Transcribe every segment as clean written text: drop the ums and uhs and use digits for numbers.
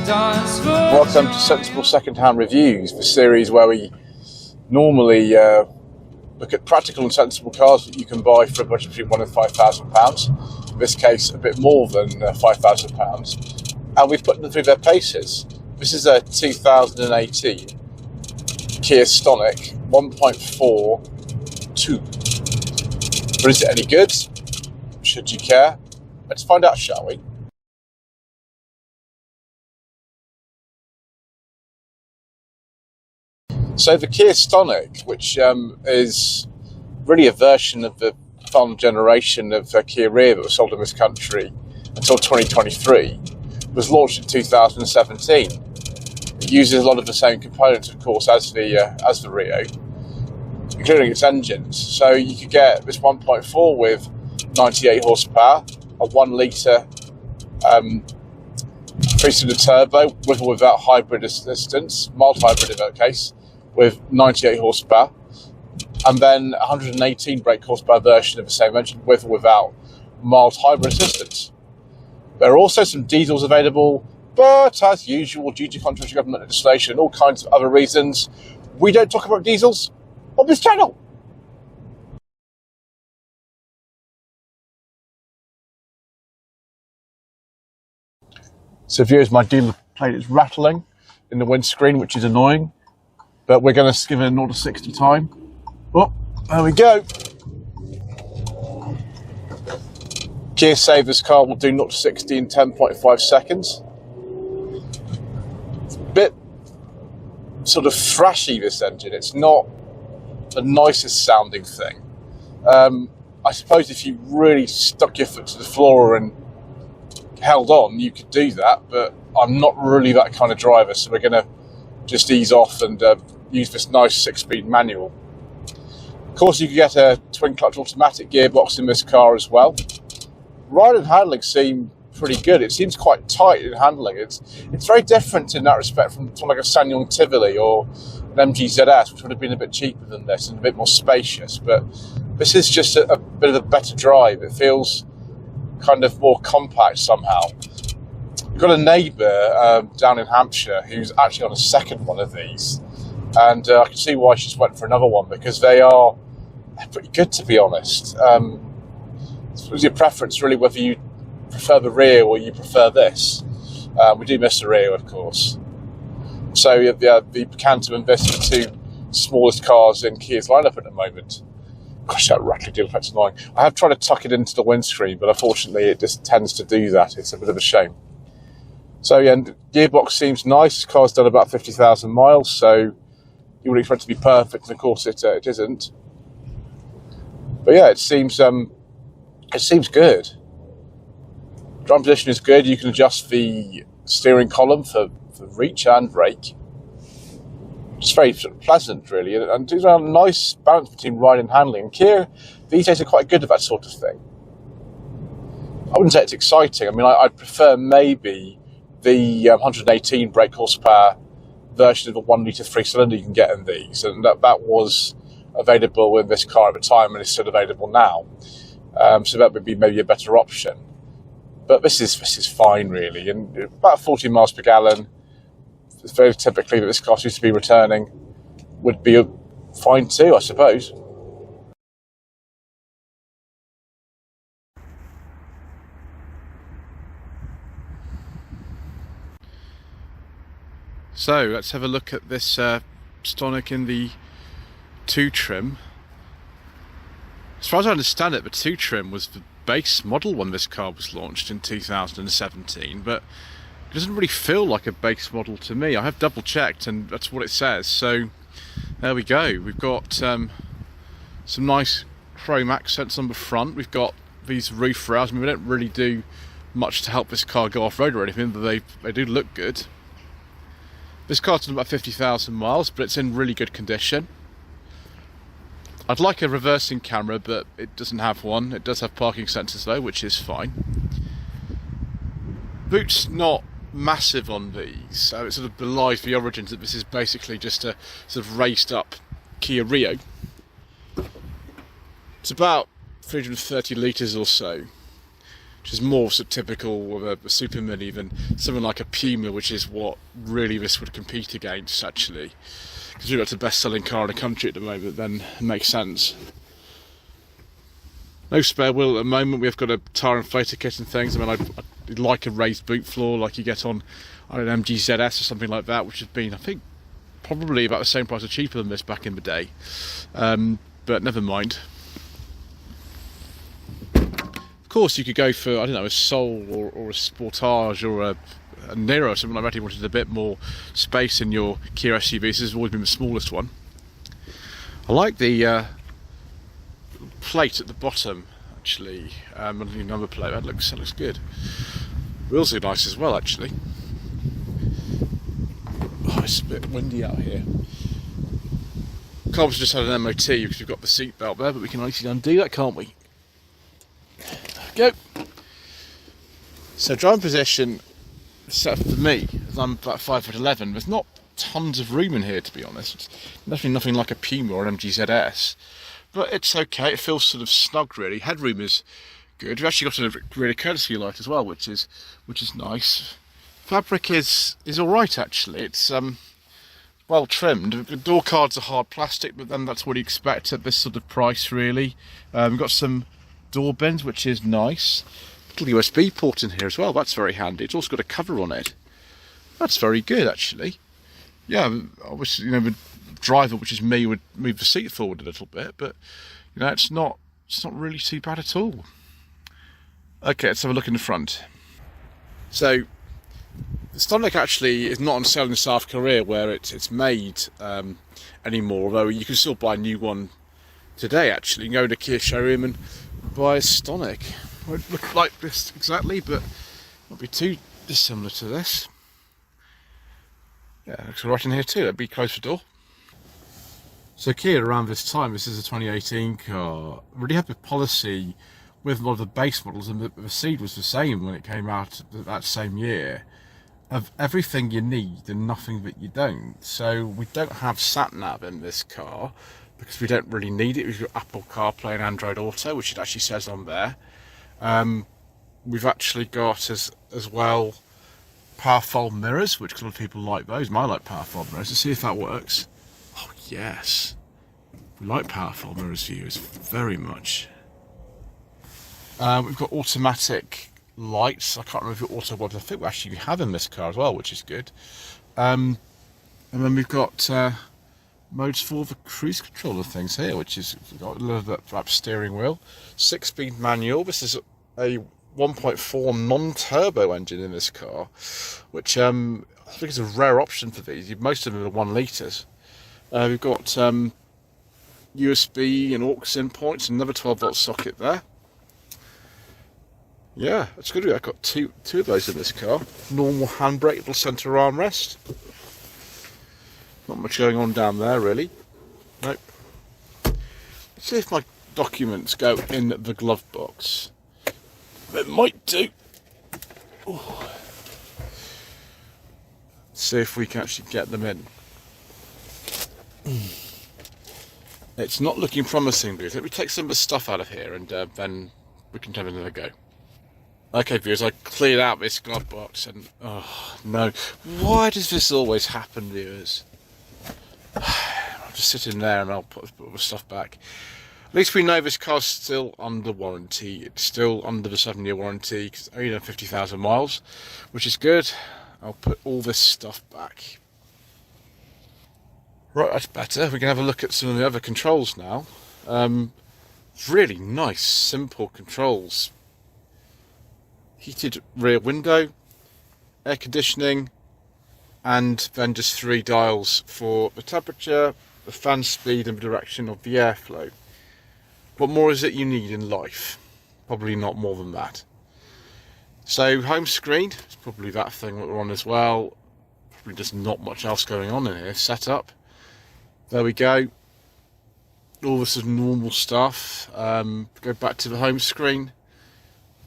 Welcome to Sensible Secondhand Reviews, the series where we normally look at practical and sensible cars that you can buy for a budget between £1,000 and £5,000. In this case, a bit more than £5,000, and we've put them through their paces. This is a 2018 Kia Stonic 1.4 2. But is it any good? Should you care? Let's find out, shall we? So the Kia Stonic, which is really a version of the final generation of Kia Rio that was sold in this country until 2023, was launched in 2017. It uses a lot of the same components, of course, as the Rio, including its engines. So you could get this 1.4 with 98 horsepower, a 1 litre 3-cylinder turbo with or without hybrid assistance, mild hybrid in that case, with 98 horsepower, and then 118 brake horsepower version of the same engine with or without mild hybrid assistance. There are also some diesels available, but as usual, due to controversial government legislation and all kinds of other reasons, we don't talk about diesels on this channel. So viewers, my dealer plate is rattling in the windscreen, which is annoying. But we're going to give it a 0 to 60 time. Oh, there we go. Kia say this car will do 0 to 60 in 10.5 seconds. It's a bit sort of thrashy, this engine. It's not the nicest sounding thing. I suppose if you really stuck your foot to the floor and held on, you could do that, but I'm not really that kind of driver, so we're going to just ease off and use this nice 6-speed manual. Of course, you can get a twin clutch automatic gearbox in this car as well. Ride and handling seem pretty good. It seems quite tight in handling. It's very different in that respect from like a SsangYong Tivoli or an MG ZS, which would have been a bit cheaper than this and a bit more spacious. But this is just a bit of a better drive. It feels kind of more compact somehow. We've got a neighbour down in Hampshire who's actually on a second one of these, and I can see why she's went for another one, because they're pretty good, to be honest. It's your preference really whether you prefer the Rio or you prefer this. We do miss the Rio, of course. So the Picanto and this are the two smallest cars in Kia's lineup at the moment. Gosh, that rattling deal effect's annoying. I have tried to tuck it into the windscreen, but unfortunately it just tends to do that. It's a bit of a shame. So yeah, and the gearbox seems nice. This car's done about 50,000 miles, so you would expect it to be perfect, and of course it isn't. But yeah, it seems good. Driving position is good. You can adjust the steering column for reach and brake. It's very sort of pleasant, really, and there's a nice balance between ride and handling. And Kia these days are quite good at that sort of thing. I wouldn't say it's exciting. I mean, I'd prefer maybe the 118 brake horsepower version of the 1 litre 3-cylinder you can get in these, and that was available in this car at the time and is still available now. So that would be maybe a better option. But this is fine, really, and about 40 miles per gallon. It's very typically that this car seems to be returning would be fine too, I suppose. So let's have a look at this Stonic in the 2 trim. As far as I understand it, the 2 trim was the base model when this car was launched in 2017, but it doesn't really feel like a base model to me. I have double checked and that's what it says. So there we go. We've got some nice chrome accents on the front. We've got these roof rails. I mean, they don't really do much to help this car go off-road or anything, but they do look good. This car's done about 50,000 miles, but it's in really good condition. I'd like a reversing camera, but it doesn't have one. It does have parking sensors though, which is fine. Boot's not massive on these, so it sort of belies the origins that this is basically just a sort of raised up Kia Rio. It's about 330 litres or so. which is more sort of typical of a Super Mini than something like a Puma, which is what really this would compete against, actually. Because we've got the best-selling car in the country at the moment, then it makes sense. No spare wheel at the moment. We've got a tyre inflator kit and things. I mean, I'd like a raised boot floor like you get on an MG ZS or something like that, which has been, I think, probably about the same price or cheaper than this back in the day. But never mind. Of course, you could go for, I don't know, a Soul or a Sportage or a Niro or something like that. You wanted a bit more space in your Kia SUV. This has always been the smallest one. I like the plate at the bottom, actually, underneath the number plate. That looks good. Wheels are nice as well, actually. Oh, it's a bit windy out here. Car's just had an MOT because we've got the seat belt there, but we can easily undo that, can't we? Go. So driving position set for me, as I'm about 5'11", there's not tons of room in here, to be honest. It's definitely nothing like a Puma or an MG ZS, but it's okay. It feels sort of snug, really. Headroom is good. We've actually got a really courtesy light as well, which is nice. Fabric is all right, actually. It's well trimmed. The door cards are hard plastic, but then that's what you expect at this sort of price, really. We've got some door bins, which is nice. Little USB port in here as well. That's very handy. It's also got a cover on it. That's very good, actually. Yeah, obviously, the driver, which is me, would move the seat forward a little bit, but it's not really too bad at all. Okay, let's have a look in the front. So the Stonic actually is not on sale in South Korea, where it's made anymore, although you can still buy a new one today, actually. You can go to a Kia showroom and buy a Stonic. It won't look like this exactly, but it won't be too dissimilar to this. Yeah, it looks right in here too. That'd be close the door. So Kia, around this time, this is a 2018 car, really had a policy with a lot of the base models, and the seed was the same when it came out that same year, of everything you need and nothing that you don't. So we don't have sat-nav in this car because we don't really need it. We've got Apple CarPlay and Android Auto, which it actually says on there. We've actually got as well power fold mirrors, which a lot of people like those. I like power fold mirrors. Let's see if that works. Oh yes, we like power fold mirrors, viewers, very much. We've got automatic lights. I can't remember if auto was. I think we actually have in this car as well, which is good. And then we've got modes for the cruise controller things here, which is, we've got a little bit wrap steering wheel, 6-speed manual. This is a 1.4 non-turbo engine in this car, which I think is a rare option for these. Most of them are 1 litres. We've got USB and aux in points, another 12-volt socket there. Yeah, that's good. I've got two of those in this car. Normal handbrake, little centre armrest. Not much going on down there, really. Nope. Let's see if my documents go in the glove box. It might do. Ooh. See if we can actually get them in. It's not looking promising, because let me take some of the stuff out of here, and then we can have another go. Okay, viewers, I cleared out this glove box, and oh no, why does this always happen, viewers? I'll just sit in there and I'll put the stuff back. At least we know this car's still under warranty. It's still under the 7-year warranty, because it's only done 50,000 miles, which is good. I'll put all this stuff back. Right, that's better. We can have a look at some of the other controls now. Really nice, simple controls. Heated rear window, air conditioning, and then just 3 dials for the temperature, the fan speed, and the direction of the airflow. What more is it you need in life? Probably not more than that. So home screen, it's probably that thing that we're on as well. Probably just not much else going on in here. Setup, there we go. All this is normal stuff. Go back to the home screen.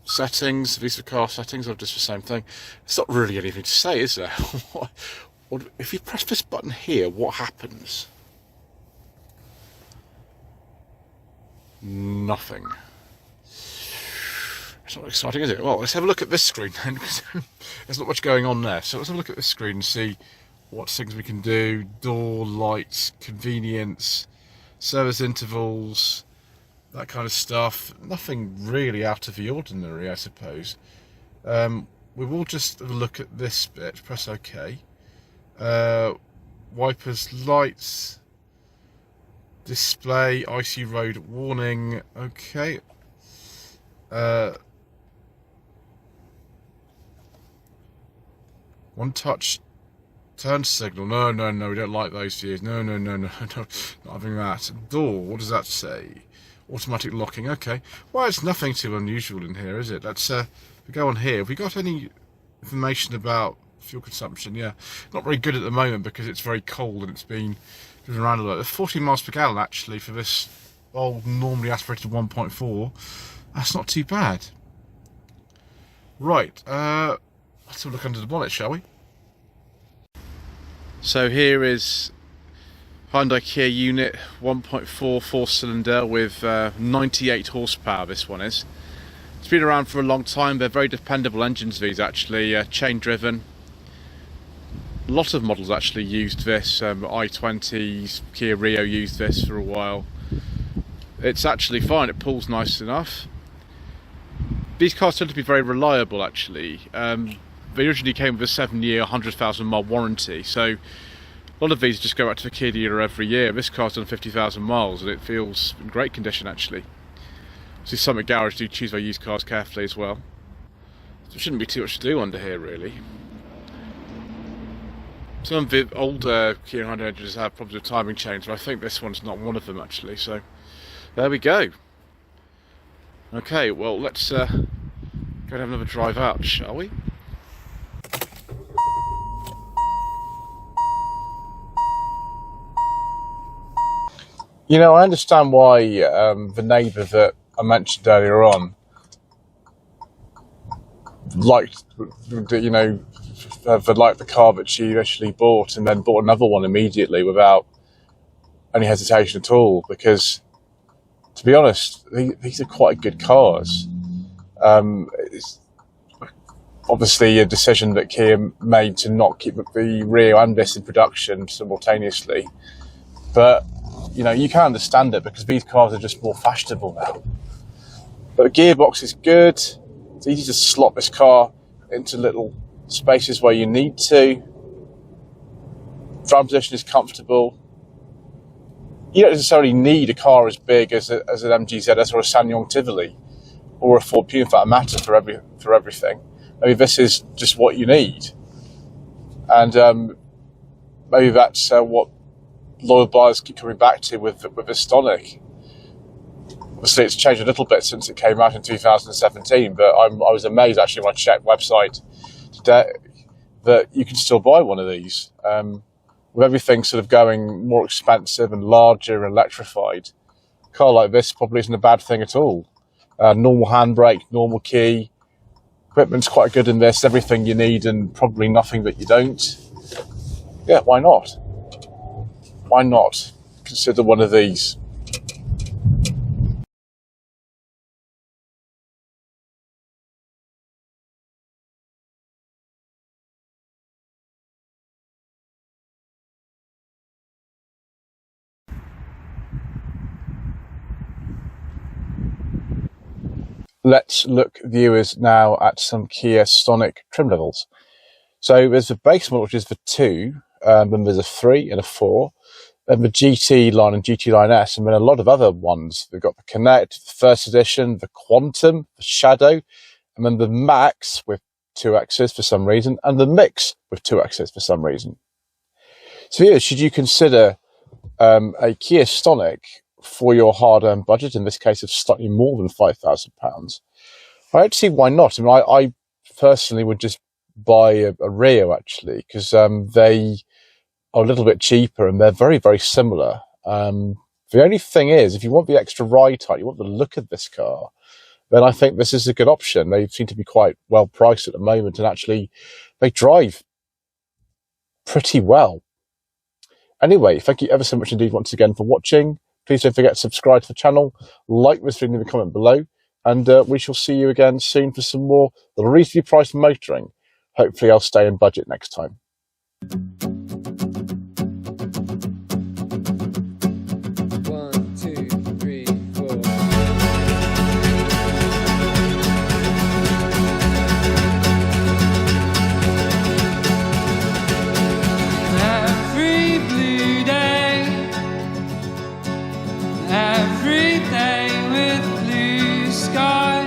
Settings, these are car settings, or just the same thing. It's not really anything to say, is there? If you press this button here, what happens? Nothing. It's not exciting, is it? Well, let's have a look at this screen then, because there's not much going on there. So let's have a look at this screen and see what things we can do. Door, lights, convenience, service intervals, that kind of stuff. Nothing really out of the ordinary, I suppose. We will just have a look at this bit. Press OK. Wipers, lights, display, icy road warning. Okay. One touch turn signal. No, we don't like those views. No, not having that. Door, what does that say? Automatic locking. Okay. Well, it's nothing too unusual in here, is it? Let's we go on here. Have we got any information about fuel consumption? Yeah, not very good at the moment because it's very cold and it's been driven around a lot. 14 miles per gallon actually for this old normally aspirated 1.4. That's not too bad. Right, let's have a look under the bonnet, shall we? So here is Hyundai Kia unit, 1.4 4-cylinder with 98 horsepower. This one is. It's been around for a long time. They're very dependable engines, these actually, chain driven. A lot of models actually used this. i20s, Kia Rio used this for a while. It's actually fine, it pulls nice enough. These cars tend to be very reliable actually. They originally came with a 7-year, 100,000 mile warranty, so a lot of these just go back to the Kia dealer every year. This car's done 50,000 miles and it feels in great condition actually. See, some at garage do choose their used cars carefully as well. There shouldn't be too much to do under here really. Some of the older Kia Hyundai engines have problems with timing chains, but I think this one's not one of them actually, so there we go. Okay, well let's go and have another drive out, shall we? You know, I understand why the neighbour that I mentioned earlier on liked, the car that she initially bought and then bought another one immediately without any hesitation at all, because to be honest, these are quite good cars. It's obviously a decision that Kia made to not keep the Rio and this in production simultaneously, but you know, you can understand it because these cars are just more fashionable now. But the gearbox is good. It's easy to slot this car into little spaces where you need to. Driving position is comfortable. You don't necessarily need a car as big as an MG ZS or a SsangYong Tivoli or a Ford Puma for that matter for everything. Maybe this is just what you need, and maybe that's what loyal buyers keep coming back to with the Stonic. Obviously, it's changed a little bit since it came out in 2017, but I was amazed actually when I checked the website today that you can still buy one of these. With everything sort of going more expensive and larger and electrified, a car like this probably isn't a bad thing at all. Normal handbrake, normal key, equipment's quite good in this, everything you need and probably nothing that you don't. Yeah, why not? Why not consider one of these? Let's look, viewers, now at some Kia Stonic trim levels. So there's a base model, which is the 2, then there's a 3 and a 4, and the GT line and GT line S, and then a lot of other ones. We've got the Connect, the First Edition, the Quantum, the Shadow, and then the Max with 2 X's for some reason, and the Mix with 2 X's for some reason. So here, should you consider a Kia Stonic for your hard-earned budget, in this case of slightly more than £5,000, I don't see why not. I mean, I personally would just buy a Rio actually, because they are a little bit cheaper and they're very, very similar. The only thing is, if you want the extra ride height, you want the look of this car, then I think this is a good option. They seem to be quite well priced at the moment, and actually they drive pretty well. Anyway, thank you ever so much indeed once again for watching. Please don't forget to subscribe to the channel, like this video in the comment below, and we shall see you again soon for some more reasonably priced motoring. Hopefully I'll stay in budget next time. Every day with blue skies.